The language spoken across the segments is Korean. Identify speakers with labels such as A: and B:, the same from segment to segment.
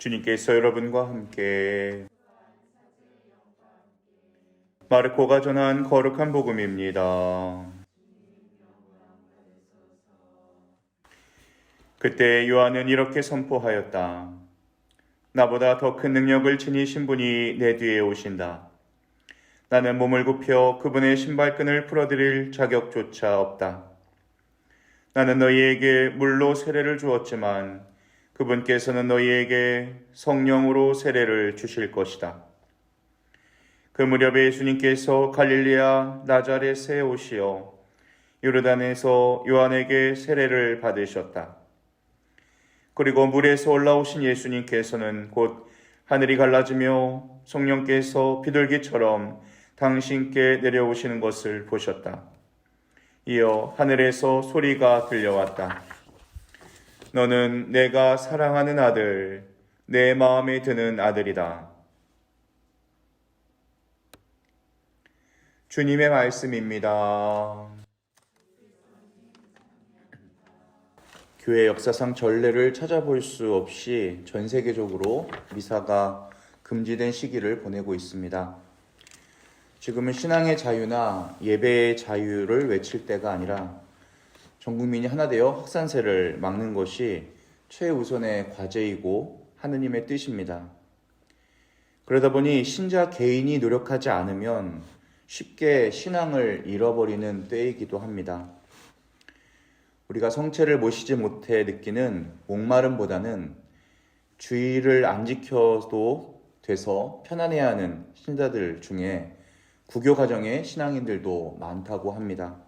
A: 주님께서 여러분과 함께 마르코가 전한 거룩한 복음입니다. 그때 요한은 이렇게 선포하였다. 나보다 더 큰 능력을 지니신 분이 내 뒤에 오신다. 나는 몸을 굽혀 그분의 신발끈을 풀어드릴 자격조차 없다. 나는 너희에게 물로 세례를 주었지만 그분께서는 너희에게 성령으로 세례를 주실 것이다. 그 무렵에 예수님께서 갈릴리아 나자렛에 오시어 요르단에서 요한에게 세례를 받으셨다. 그리고 물에서 올라오신 예수님께서는 곧 하늘이 갈라지며 성령께서 비둘기처럼 당신께 내려오시는 것을 보셨다. 이어 하늘에서 소리가 들려왔다. 너는 내가 사랑하는 아들, 내 마음에 드는 아들이다. 주님의 말씀입니다. 교회 역사상 전례를 찾아볼 수 없이 전 세계적으로 미사가 금지된 시기를 보내고 있습니다. 지금은 신앙의 자유나 예배의 자유를 외칠 때가 아니라 전 국민이 하나 되어 확산세를 막는 것이 최우선의 과제이고 하느님의 뜻입니다. 그러다 보니 신자 개인이 노력하지 않으면 쉽게 신앙을 잃어버리는 때이기도 합니다. 우리가 성체를 모시지 못해 느끼는 목마름보다는 주의를 안 지켜도 돼서 편안해하는 신자들 중에 구교 가정의 신앙인들도 많다고 합니다.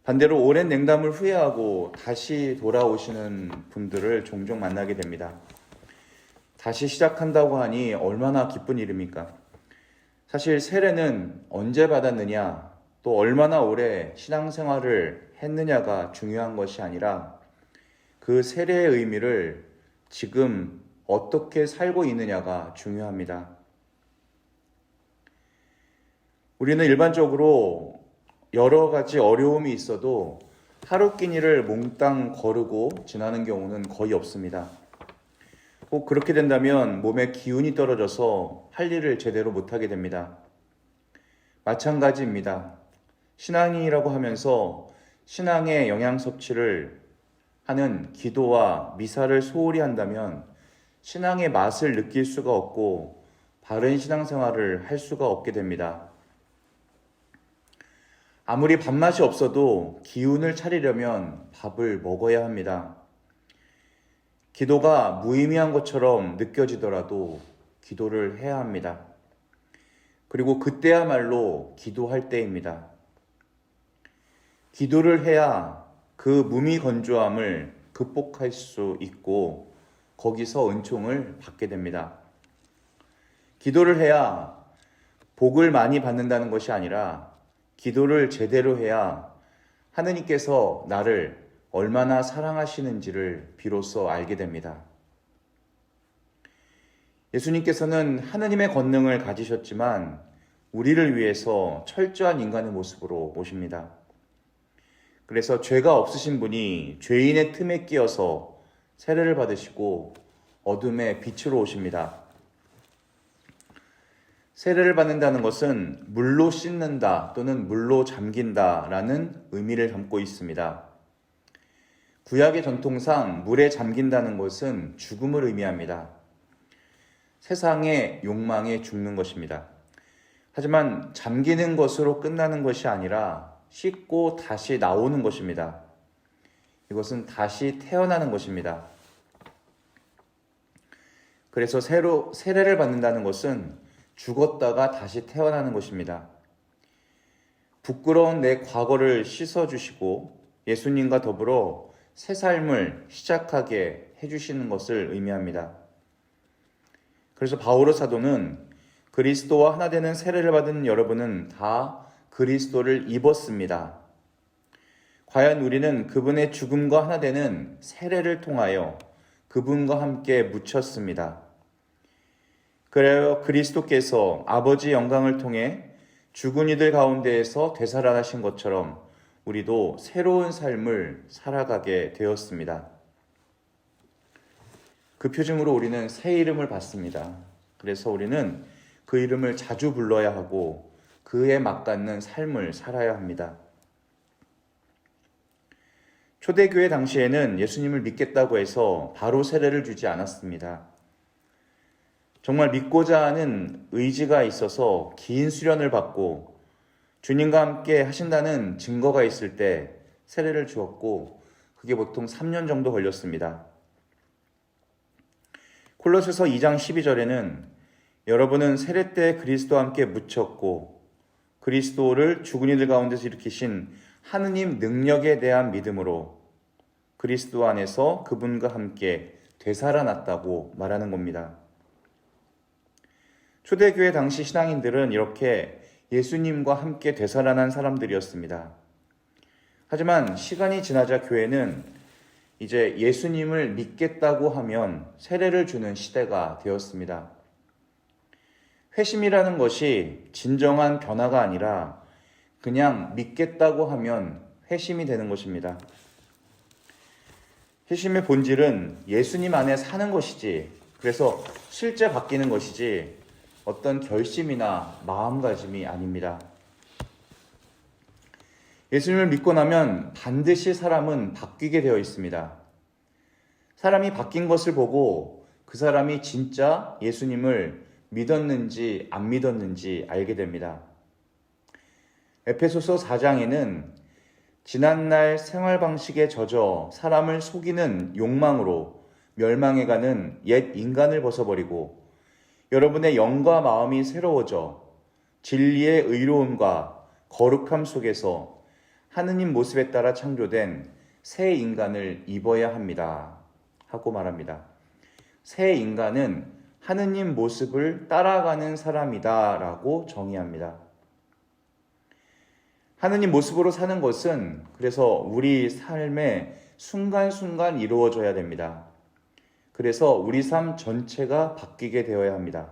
A: 반대로 오랜 냉담을 후회하고 다시 돌아오시는 분들을 종종 만나게 됩니다. 다시 시작한다고 하니 얼마나 기쁜 일입니까? 사실 세례는 언제 받았느냐, 또 얼마나 오래 신앙생활을 했느냐가 중요한 것이 아니라 그 세례의 의미를 지금 어떻게 살고 있느냐가 중요합니다. 우리는 일반적으로 여러 가지 어려움이 있어도 하루 끼니를 몽땅 거르고 지나는 경우는 거의 없습니다. 꼭 그렇게 된다면 몸에 기운이 떨어져서 할 일을 제대로 못하게 됩니다. 마찬가지입니다. 신앙인이라고 하면서 신앙의 영양 섭취를 하는 기도와 미사를 소홀히 한다면 신앙의 맛을 느낄 수가 없고 바른 신앙생활을 할 수가 없게 됩니다. 아무리 밥맛이 없어도 기운을 차리려면 밥을 먹어야 합니다. 기도가 무의미한 것처럼 느껴지더라도 기도를 해야 합니다. 그리고 그때야말로 기도할 때입니다. 기도를 해야 그 무미건조함을 극복할 수 있고 거기서 은총을 받게 됩니다. 기도를 해야 복을 많이 받는다는 것이 아니라 기도를 제대로 해야 하느님께서 나를 얼마나 사랑하시는지를 비로소 알게 됩니다. 예수님께서는 하느님의 권능을 가지셨지만 우리를 위해서 철저한 인간의 모습으로 오십니다. 그래서 죄가 없으신 분이 죄인의 틈에 끼어서 세례를 받으시고 어둠의 빛으로 오십니다. 세례를 받는다는 것은 물로 씻는다 또는 물로 잠긴다라는 의미를 담고 있습니다. 구약의 전통상 물에 잠긴다는 것은 죽음을 의미합니다. 세상의 욕망에 죽는 것입니다. 하지만 잠기는 것으로 끝나는 것이 아니라 씻고 다시 나오는 것입니다. 이것은 다시 태어나는 것입니다. 그래서 세례를 받는다는 것은 죽었다가 다시 태어나는 것입니다. 부끄러운 내 과거를 씻어주시고 예수님과 더불어 새 삶을 시작하게 해주시는 것을 의미합니다. 그래서 바오로 사도는 그리스도와 하나 되는 세례를 받은 여러분은 다 그리스도를 입었습니다. 과연 우리는 그분의 죽음과 하나 되는 세례를 통하여 그분과 함께 묻혔습니다. 그래요 그리스도께서 아버지 영광을 통해 죽은 이들 가운데에서 되살아나신 것처럼 우리도 새로운 삶을 살아가게 되었습니다. 그 표징으로 우리는 새 이름을 받습니다. 그래서 우리는 그 이름을 자주 불러야 하고 그에 맞닿는 삶을 살아야 합니다. 초대교회 당시에는 예수님을 믿겠다고 해서 바로 세례를 주지 않았습니다. 정말 믿고자 하는 의지가 있어서 긴 수련을 받고 주님과 함께 하신다는 증거가 있을 때 세례를 주었고 그게 보통 3년 정도 걸렸습니다. 콜로새서 2장 12절에는 여러분은 세례 때 그리스도와 함께 묻혔고 그리스도를 죽은 이들 가운데서 일으키신 하느님 능력에 대한 믿음으로 그리스도 안에서 그분과 함께 되살아났다고 말하는 겁니다. 초대교회 당시 신앙인들은 이렇게 예수님과 함께 되살아난 사람들이었습니다. 하지만 시간이 지나자 교회는 이제 예수님을 믿겠다고 하면 세례를 주는 시대가 되었습니다. 회심이라는 것이 진정한 변화가 아니라 그냥 믿겠다고 하면 회심이 되는 것입니다. 회심의 본질은 예수님 안에 사는 것이지, 그래서 실제 바뀌는 것이지 어떤 결심이나 마음가짐이 아닙니다. 예수님을 믿고 나면 반드시 사람은 바뀌게 되어 있습니다. 사람이 바뀐 것을 보고 그 사람이 진짜 예수님을 믿었는지 안 믿었는지 알게 됩니다. 에페소서 4장에는 지난날 생활 방식에 젖어 사람을 속이는 욕망으로 멸망해가는 옛 인간을 벗어버리고 여러분의 영과 마음이 새로워져 진리의 의로움과 거룩함 속에서 하느님 모습에 따라 창조된 새 인간을 입어야 합니다. 하고 말합니다. 새 인간은 하느님 모습을 따라가는 사람이다 라고 정의합니다. 하느님 모습으로 사는 것은 그래서 우리 삶에 순간순간 이루어져야 됩니다. 그래서 우리 삶 전체가 바뀌게 되어야 합니다.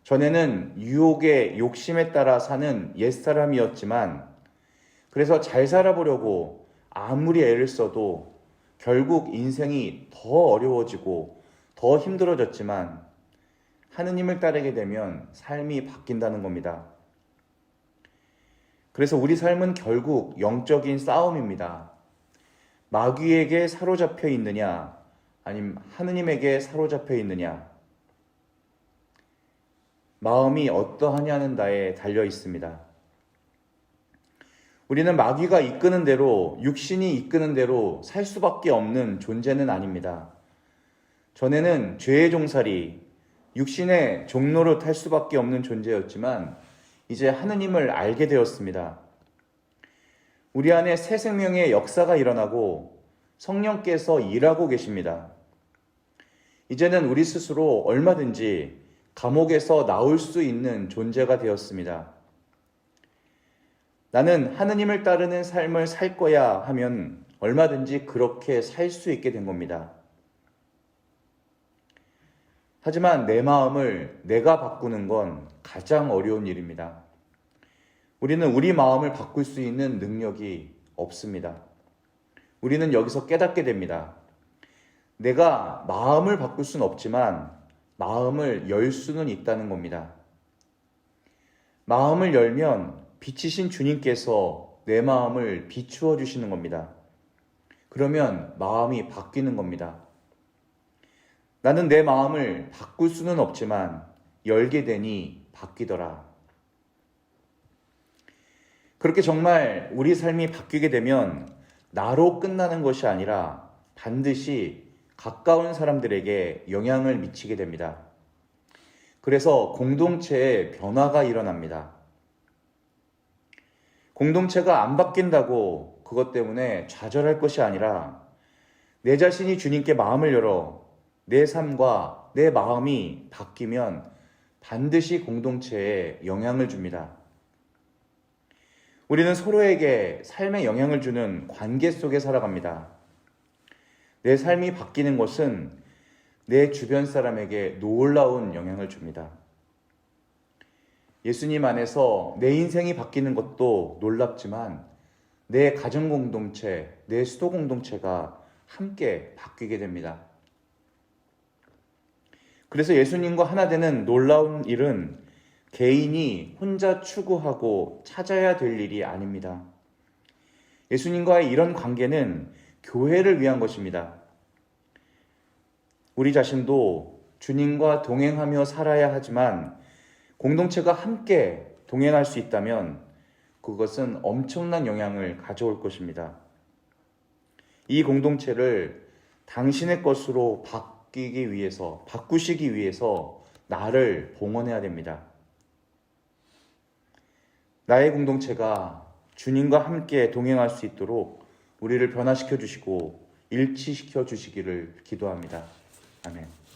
A: 전에는 유혹의 욕심에 따라 사는 옛사람이었지만 그래서 잘 살아보려고 아무리 애를 써도 결국 인생이 더 어려워지고 더 힘들어졌지만 하느님을 따르게 되면 삶이 바뀐다는 겁니다. 그래서 우리 삶은 결국 영적인 싸움입니다. 마귀에게 사로잡혀 있느냐 아니면 하느님에게 사로잡혀 있느냐, 마음이 어떠하냐는 나에 달려 있습니다. 우리는 마귀가 이끄는 대로, 육신이 이끄는 대로 살 수밖에 없는 존재는 아닙니다. 전에는 죄의 종살이, 육신의 종로로 탈 수밖에 없는 존재였지만 이제 하느님을 알게 되었습니다. 우리 안에 새 생명의 역사가 일어나고 성령께서 일하고 계십니다. 이제는 우리 스스로 얼마든지 감옥에서 나올 수 있는 존재가 되었습니다. 나는 하느님을 따르는 삶을 살 거야 하면 얼마든지 그렇게 살 수 있게 된 겁니다. 하지만 내 마음을 내가 바꾸는 건 가장 어려운 일입니다. 우리는 우리 마음을 바꿀 수 있는 능력이 없습니다. 우리는 여기서 깨닫게 됩니다. 내가 마음을 바꿀 수는 없지만 마음을 열 수는 있다는 겁니다. 마음을 열면 빛이신 주님께서 내 마음을 비추어 주시는 겁니다. 그러면 마음이 바뀌는 겁니다. 나는 내 마음을 바꿀 수는 없지만 열게 되니 바뀌더라. 그렇게 정말 우리 삶이 바뀌게 되면 나로 끝나는 것이 아니라 반드시 가까운 사람들에게 영향을 미치게 됩니다. 그래서 공동체에 변화가 일어납니다. 공동체가 안 바뀐다고 그것 때문에 좌절할 것이 아니라 내 자신이 주님께 마음을 열어 내 삶과 내 마음이 바뀌면 반드시 공동체에 영향을 줍니다. 우리는 서로에게 삶에 영향을 주는 관계 속에 살아갑니다. 내 삶이 바뀌는 것은 내 주변 사람에게 놀라운 영향을 줍니다. 예수님 안에서 내 인생이 바뀌는 것도 놀랍지만 내 가정 공동체, 내 수도 공동체가 함께 바뀌게 됩니다. 그래서 예수님과 하나 되는 놀라운 일은 개인이 혼자 추구하고 찾아야 될 일이 아닙니다. 예수님과의 이런 관계는 교회를 위한 것입니다. 우리 자신도 주님과 동행하며 살아야 하지만 공동체가 함께 동행할 수 있다면 그것은 엄청난 영향을 가져올 것입니다. 이 공동체를 당신의 것으로 바꾸시기 위해서 나를 봉헌해야 됩니다. 나의 공동체가 주님과 함께 동행할 수 있도록 우리를 변화시켜 주시고 일치시켜 주시기를 기도합니다. 아멘.